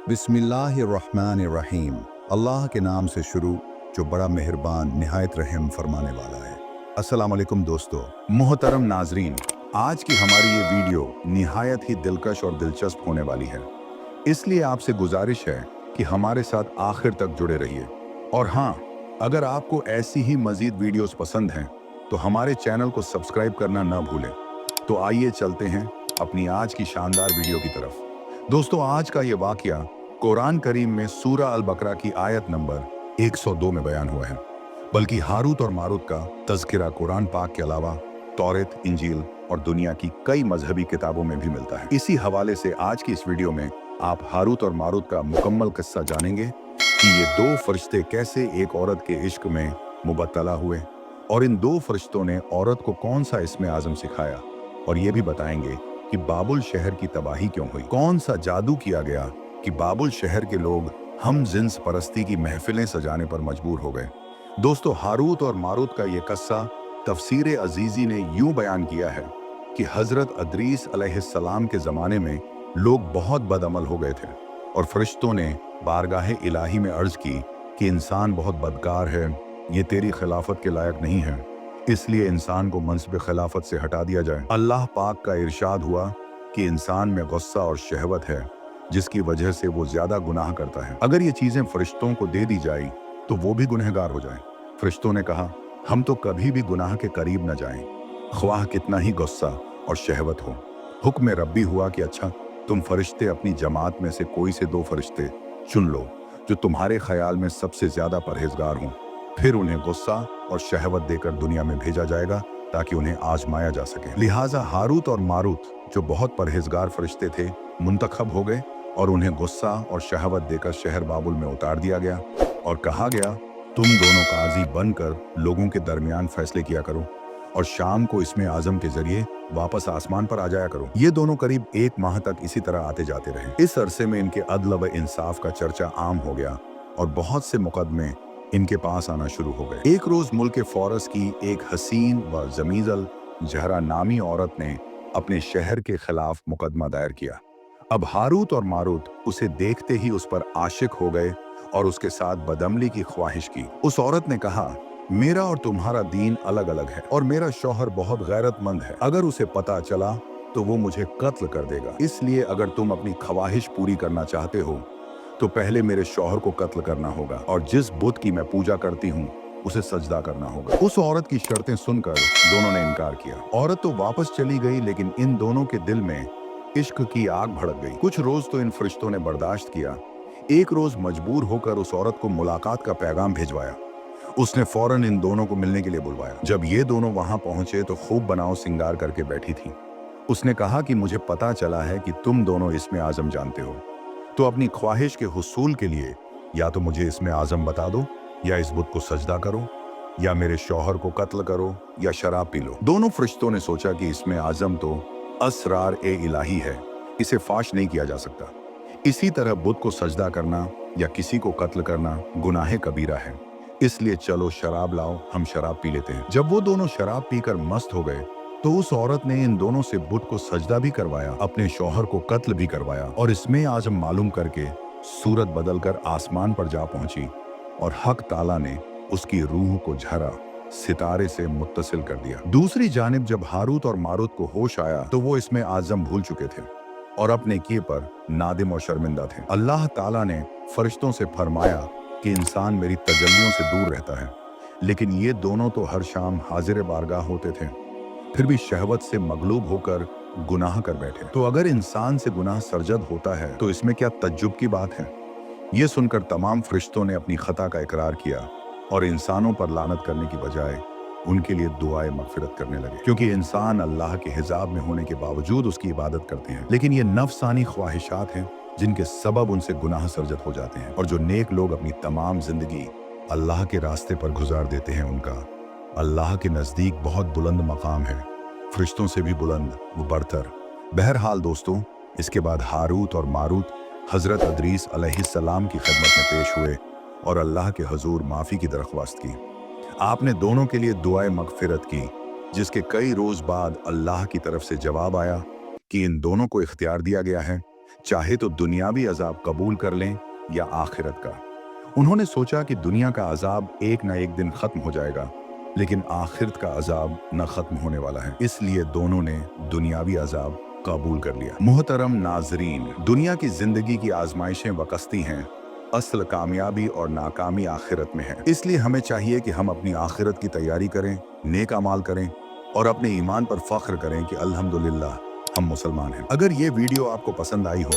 बिस्मिल्लाहिर्रहमानिर्रहीम। अल्लाह के नाम से शुरू जो बड़ा मेहरबान निहायत रहम फरमाने वाला है। अस्सलाम वालेकुम दोस्तों, मोहतरम नाजरीन, आज की हमारी ये वीडियो निहायत ही दिलकश और दिलचस्प होने वाली है। इसलिए आपसे गुजारिश है कि हमारे साथ आखिर तक जुड़े रहिए। और हाँ, अगर आपको ऐसी ही मजीद वीडियोस पसंद हैं तो हमारे चैनल को सब्सक्राइब करना ना भूलें। तो आइए चलते हैं अपनी आज की शानदार वीडियो की तरफ। दोस्तों, आज का ये वाकया कुरान करीम में सूरा अल बकरा की आयत नंबर 102 में बयान हुआ है। बल्कि हारूत और मारूत का तज़किरा कुरान पाक के अलावा तौरेत, इंजील और दुनिया की कई मजहबी किताबों में भी मिलता है। इसी हवाले से आज की इस वीडियो में आप हारूत और मारूत का मुकम्मल किस्सा जानेंगे कि ये दो फरिश्ते कैसे एक औरत के इश्क में मुबत्तला हुए और इन दो फरिश्तों ने औरत को कौन सा इस्म आज़म सिखाया, और ये भी बताएंगे कि बाबुल शहर की तबाही क्यों हुई, कौन सा जादू किया गया कि बाबुल शहर के लोग हम जिन्स परस्ती की महफिलें सजाने पर मजबूर हो गए। दोस्तों, हारूत और मारूत का ये किस्सा तफसीर अजीजी ने यूं बयान किया है कि हजरत अदरीस अलैहिस्सलाम के ज़माने में लोग बहुत बदअमल हो गए थे और फरिश्तों ने बारगाह इलाही में अर्ज की कि इंसान बहुत बदकार है, ये तेरी खिलाफत के लायक नहीं है, इसलिए इंसान को मनसब खिलाफत से हटा दिया जाए। अल्लाह पाक का इरशाद हुआ कि इंसान में गुस्सा और शहवत है जिसकी वजह से वो ज्यादा गुनाह करता है। अगर ये चीजें फरिश्तों को दे दी जाए तो वो भी गुनहगार हो जाए। फरिश्तों ने कहा, हम तो कभी भी गुनाह के करीब न जाएं, ख्वाह कितना ही गुस्सा और शहवत हो। हुक्म रब्बी हुआ कि अच्छा, तुम फरिश्ते अपनी जमात में से कोई से दो फरिश्ते चुन लो जो तुम्हारे ख्याल में सबसे ज्यादा परहेजगार हों, फिर उन्हें गुस्सा और शहवत देकर दुनिया में भेजा जाएगा ताकि उन्हें आजमाया जा सके। लिहाजा हारूत और मारूत जो बहुत परहेजगार फरिश्ते थे मुंतखब हो गए और उन्हें गुस्सा और शहवत देकर शहर बाबुल में उतार दिया गया और कहा गया, तुम दोनों काजी बनकर लोगों के दरमियान फैसले किया करो और शाम को इसमें आजम के जरिए वापस आसमान पर आ जाया करो। ये दोनों करीब 1 माह तक इसी तरह आते जाते रहे। इस अरसे में इनके अदल व इंसाफ का चर्चा आम हो गया और बहुत से मुकदमे इनके पास आना शुरू हो गए। एक रोज मुल्क फौरस की एक हसीन व जमीजल जहरा नामी औरत ने अपने शहर के खिलाफ मुकदमा दायर किया। अब हारूत और मारूत उसे देखते ही उस पर आशिक हो गए और उसके साथ बदअमली की ख्वाहिश की। उस औरत ने कहा, मेरा और तुम्हारा दीन अलग अलग है और मेरा शौहर बहुत गैरतमंद है। अगर उसे पता चला तो वो मुझे कत्ल कर देगा। इसलिए अगर तुम अपनी ख्वाहिश पूरी करना चाहते हो तो पहले मेरे शौहर को कत्ल करना होगा और जिस बुत की मैं पूजा करती हूँ उसे सजदा करना होगा। उस औरत की शर्तें सुनकर दोनों ने इनकार किया। औरत तो वापस चली गई, लेकिन इन दोनों के दिल में इश्क की आग भड़क गई। कुछ रोज तो इन फरिश्तों ने बर्दाश्त किया। एक रोज मजबूर होकर उस औरत को मुलाकात का पैगाम भिजवाया। उसने फौरन इन दोनों को मिलने के लिए बुलवाया। जब ये दोनों वहां पहुंचे तो खूब बनाव सिंगार करके बैठी थी। उसने कहा कि मुझे पता चला है कि तुम दोनों इसमें आजम जानते हो, तो अपनी ख्वाहिश के हुसूल के लिए या तो मुझे इसमें आजम बता दो, या इस बुत को सजदा करो, या मेरे शौहर को कत्ल करो, या शराब पी लो। दोनों फरिश्तों ने सोचा कि इसमें आजम तो असरार ए इलाही है, इसे फाश नहीं किया जा सकता। इसी तरह बुत को सजदा करना या किसी को कत्ल करना गुनाह कबीरा है, इसलिए चलो शराब लाओ, हम शराब पी लेते हैं। जब वो दोनों शराब पीकर मस्त हो गए तो उस औरत ने इन दोनों से बुत को सजदा भी करवाया, अपने शौहर को कत्ल भी करवाया और इसमें आजम मालूम करके सूरत बदलकर आसमान पर जा पहुंची और हक ताला ने उसकी रूह को झरा सितारे से मुत्तसिल कर दिया। दूसरी जानिब जब हारूत और मारूत को होश आया तो वो इसमें आजम भूल चुके थे और अपने किए पर नादिम और शर्मिंदा थे। अल्लाह ताला ने फरिश्तों से फरमाया कि इंसान मेरी तजल्लियों से दूर रहता है, लेकिन ये दोनों तो हर शाम हाजिर बारगाह होते थे, फिर भी शहवत से मगलूब होकर गुनाह कर बैठे। तो अगर इंसान से गुनाह सरजद होता है तो इसमें क्या तज्जुब की बात है। ये सुनकर तमाम फरिश्तों ने अपनी खता का इकरार किया और इंसानों पर लानत करने की बजाय उनके लिए दुआए मगफिरत करने लगे, क्योंकि इंसान अल्लाह के हिजाब में होने के बावजूद उसकी इबादत करते हैं, लेकिन ये नफसानी ख्वाहिशात हैं जिनके सबब उनसे गुनाह सरजद हो जाते हैं। और जो नेक लोग अपनी तमाम जिंदगी अल्लाह के रास्ते पर गुजार देते हैं, उनका अल्लाह के नज़दीक बहुत बुलंद मकाम है, फरिश्तों से भी बुलंद व बरतर। बहरहाल दोस्तों, इसके बाद हारूत और मारूत हज़रत अदरीस अलैहिस्सलाम की खिदमत में पेश हुए और अल्लाह के हजूर माफ़ी की दरख्वास्त की। आपने दोनों के लिए दुआए मगफिरत की, जिसके कई रोज़ बाद अल्लाह की तरफ से जवाब आया कि इन दोनों को इख्तियार दिया गया है, चाहे तो दुनियावी अजाब कबूल कर लें या आखिरत का। उन्होंने सोचा कि दुनिया का अजाब एक ना एक दिन खत्म हो जाएगा, लेकिन आखिरत का अजाब न खत्म होने वाला है, इसलिए दोनों ने दुनियावी अजाब कबूल कर लिया। मोहतरम नाजरीन, दुनिया की जिंदगी की आजमाइशें वकस्ती हैं, असल कामयाबी और नाकामी आखिरत में है। इसलिए हमें चाहिए कि हम अपनी आखिरत की तैयारी करें, नेक अमाल करें और अपने ईमान पर फख्र करें कि अल्हम्दुलिल्लाह हम मुसलमान हैं। अगर ये वीडियो आपको पसंद आई हो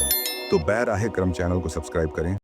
तो बैराह करम चैनल को सब्सक्राइब करें।